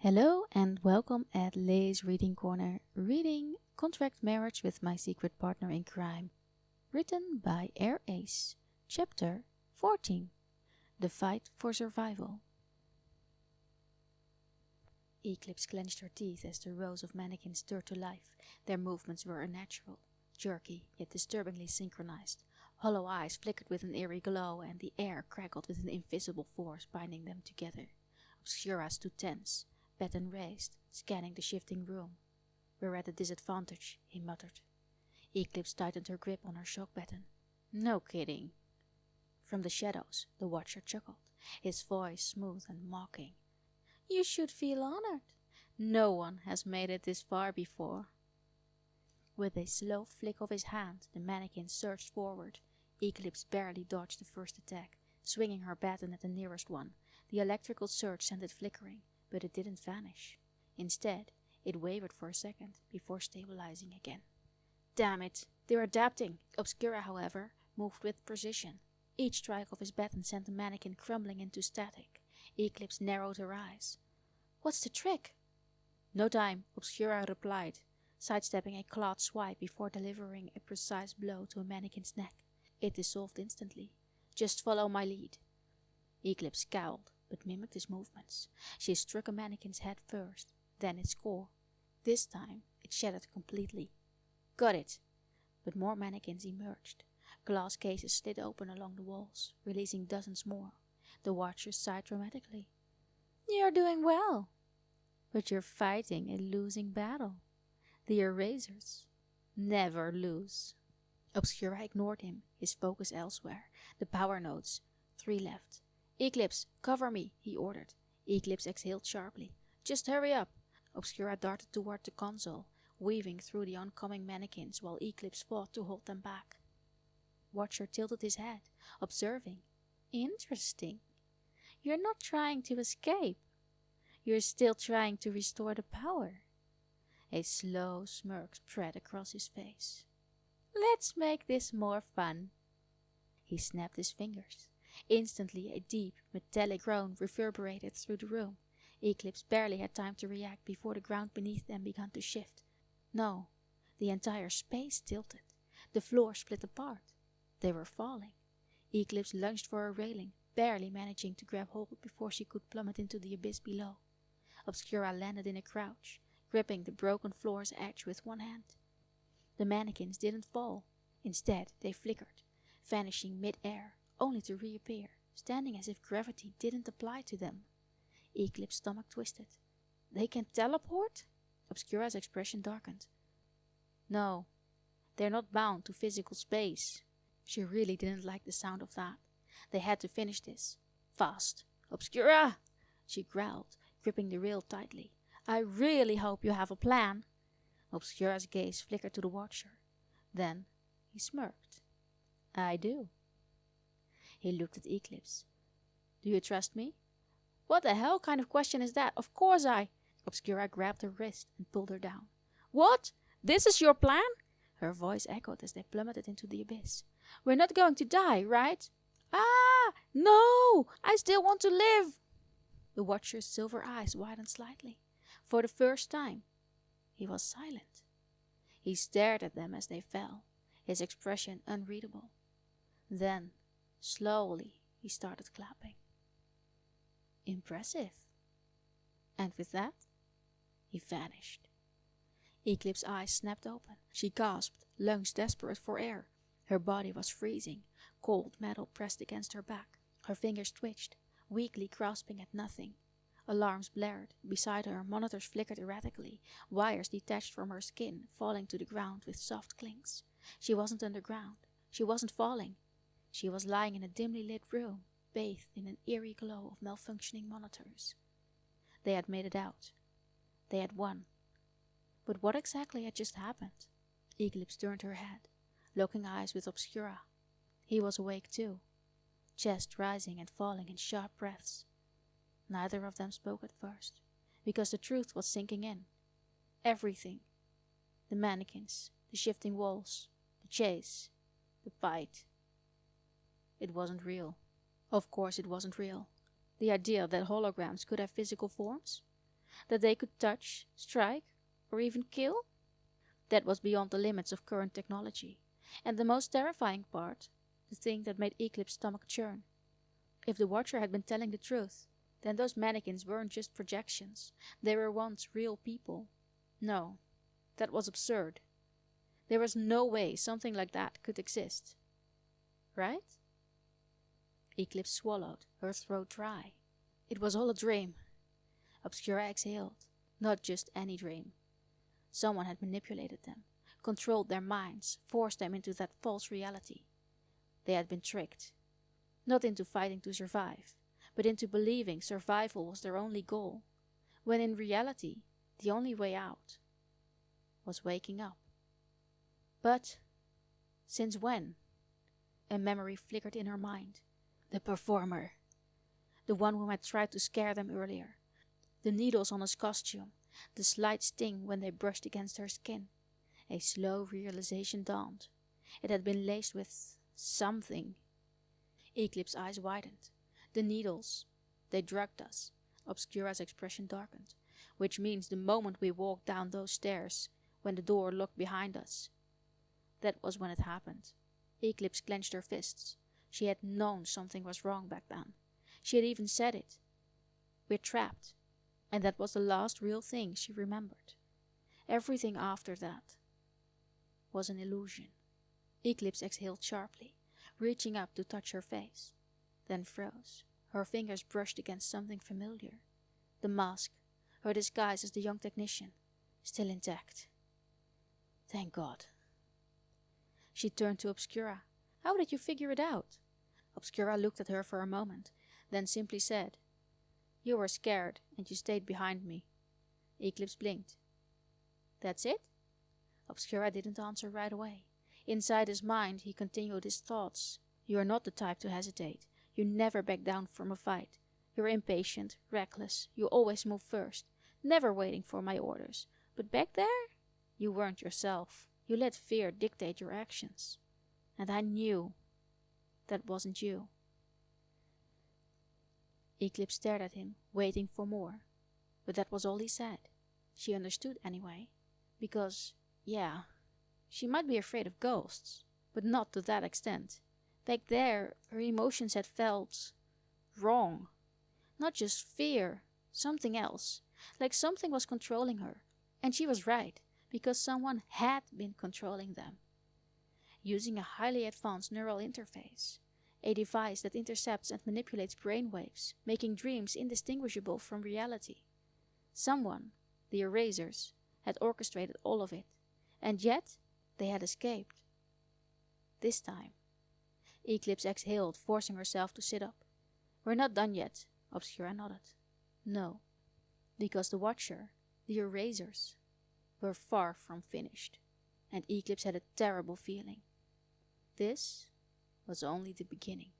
Hello and welcome at Lee's Reading Corner, reading Contract Marriage with My Secret Partner in Crime, written by Air Ace, Chapter 14, The Fight for Survival. Eclipse clenched her teeth as the rows of mannequins stirred to life. Their movements were unnatural, jerky, yet disturbingly synchronized. Hollow eyes flickered with an eerie glow, and the air crackled with an invisible force binding them together. Obscura stood tense, baton raised, scanning the shifting room. "We're at a disadvantage," he muttered. Eclipse tightened her grip on her shock baton. "No kidding." From the shadows, the Watcher chuckled, his voice smooth and mocking. "You should feel honored. No one has made it this far before." With a slow flick of his hand, the mannequin surged forward. Eclipse barely dodged the first attack, swinging her baton at the nearest one. The electrical surge sent it flickering, but it didn't vanish. Instead, it wavered for a second before stabilizing again. Damn it, they're adapting. Obscura, however, moved with precision. Each strike of his baton sent the mannequin crumbling into static. Eclipse narrowed her eyes. "What's the trick?" "No time," Obscura replied, sidestepping a clawed swipe before delivering a precise blow to a mannequin's neck. It dissolved instantly. "Just follow my lead." Eclipse scowled, but mimicked his movements. She struck a mannequin's head first, then its core. This time, it shattered completely. "Got it!" But more mannequins emerged. Glass cases slid open along the walls, releasing dozens more. The Watchers sighed dramatically. "You're doing well. But you're fighting a losing battle. The Erasers never lose." Obscura ignored him, his focus elsewhere. The power nodes. 3 left. "Eclipse, cover me," he ordered. Eclipse exhaled sharply. "Just hurry up." Obscura darted toward the console, weaving through the oncoming mannequins while Eclipse fought to hold them back. Watcher tilted his head, observing. "Interesting. You're not trying to escape. You're still trying to restore the power." A slow smirk spread across his face. "Let's make this more fun." He snapped his fingers. Instantly, a deep, metallic groan reverberated through the room. Eclipse barely had time to react before the ground beneath them began to shift. No, the entire space tilted. The floor split apart. They were falling. Eclipse lunged for a railing, barely managing to grab hold before she could plummet into the abyss below. Obscura landed in a crouch, gripping the broken floor's edge with one hand. The mannequins didn't fall. Instead, they flickered, vanishing mid-air, only to reappear, standing as if gravity didn't apply to them. Eclipse's stomach twisted. "They can teleport?" Obscura's expression darkened. "No, they're not bound to physical space." She really didn't like the sound of that. They had to finish this. Fast. "Obscura!" she growled, gripping the rail tightly. "I really hope you have a plan." Obscura's gaze flickered to the Watcher. Then he smirked. "I do." He looked at Eclipse. "Do you trust me?" "What the hell kind of question is that? Of course I—" Obscura grabbed her wrist and pulled her down. "What? This is your plan?" Her voice echoed as they plummeted into the abyss. "We're not going to die, right?" "Ah! No! I still want to live!" The Watcher's silver eyes widened slightly. For the first time, he was silent. He stared at them as they fell, his expression unreadable. Then, slowly, he started clapping. "Impressive." And with that, he vanished. Eclipse's eyes snapped open. She gasped, lungs desperate for air. Her body was freezing. Cold metal pressed against her back. Her fingers twitched, weakly grasping at nothing. Alarms blared. Beside her, monitors flickered erratically. Wires detached from her skin, falling to the ground with soft clinks. She wasn't underground. She wasn't falling. She was lying in a dimly lit room, bathed in an eerie glow of malfunctioning monitors. They had made it out. They had won. But what exactly had just happened? Eclipse turned her head, locking eyes with Obscura. He was awake too, chest rising and falling in sharp breaths. Neither of them spoke at first, because the truth was sinking in. Everything. The mannequins, the shifting walls, the chase, the fight. It wasn't real. Of course it wasn't real. The idea that holograms could have physical forms? That they could touch, strike, or even kill? That was beyond the limits of current technology. And the most terrifying part, the thing that made Eclipse's stomach churn. If the Watcher had been telling the truth, then those mannequins weren't just projections. They were once real people. No, that was absurd. There was no way something like that could exist. Right? Eclipse swallowed, her throat dry. It was all a dream. Obscura exhaled. Not just any dream. Someone had manipulated them, controlled their minds, forced them into that false reality. They had been tricked. Not into fighting to survive, but into believing survival was their only goal, when in reality, the only way out was waking up. But since when? A memory flickered in her mind. The performer. The one who had tried to scare them earlier. The needles on his costume. The slight sting when they brushed against her skin. A slow realization dawned. It had been laced with something. Eclipse's eyes widened. The needles. They drugged us. Obscura's expression darkened. Which means the moment we walked down those stairs, when the door locked behind us. That was when it happened. Eclipse clenched her fists. She had known something was wrong back then. She had even said it. We're trapped. And that was the last real thing she remembered. Everything after that was an illusion. Eclipse exhaled sharply, reaching up to touch her face, then froze. Her fingers brushed against something familiar. The mask, her disguise as the young technician, still intact. Thank God. She turned to Obscura. How did you figure it out? Obscura looked at her for a moment, then simply said, You were scared, and you stayed behind me. Eclipse blinked. That's it? Obscura didn't answer right away. Inside his mind, he continued his thoughts. You are not the type to hesitate. You never back down from a fight. You're impatient, reckless. You always move first, never waiting for my orders. But back there, you weren't yourself. You let fear dictate your actions. And I knew that wasn't you. Eclipse stared at him, waiting for more. But that was all he said. She understood anyway. Because, yeah, she might be afraid of ghosts, but not to that extent. Back there, her emotions had felt wrong. Not just fear, something else. Like something was controlling her. And she was right, because someone had been controlling them. Using a highly advanced neural interface. A device that intercepts and manipulates brainwaves, making dreams indistinguishable from reality. Someone, the Erasers, had orchestrated all of it, and yet they had escaped. This time. Eclipse exhaled, forcing herself to sit up. We're not done yet, Obscura nodded. No, because the Watcher, the Erasers, were far from finished, and Eclipse had a terrible feeling. This was only the beginning.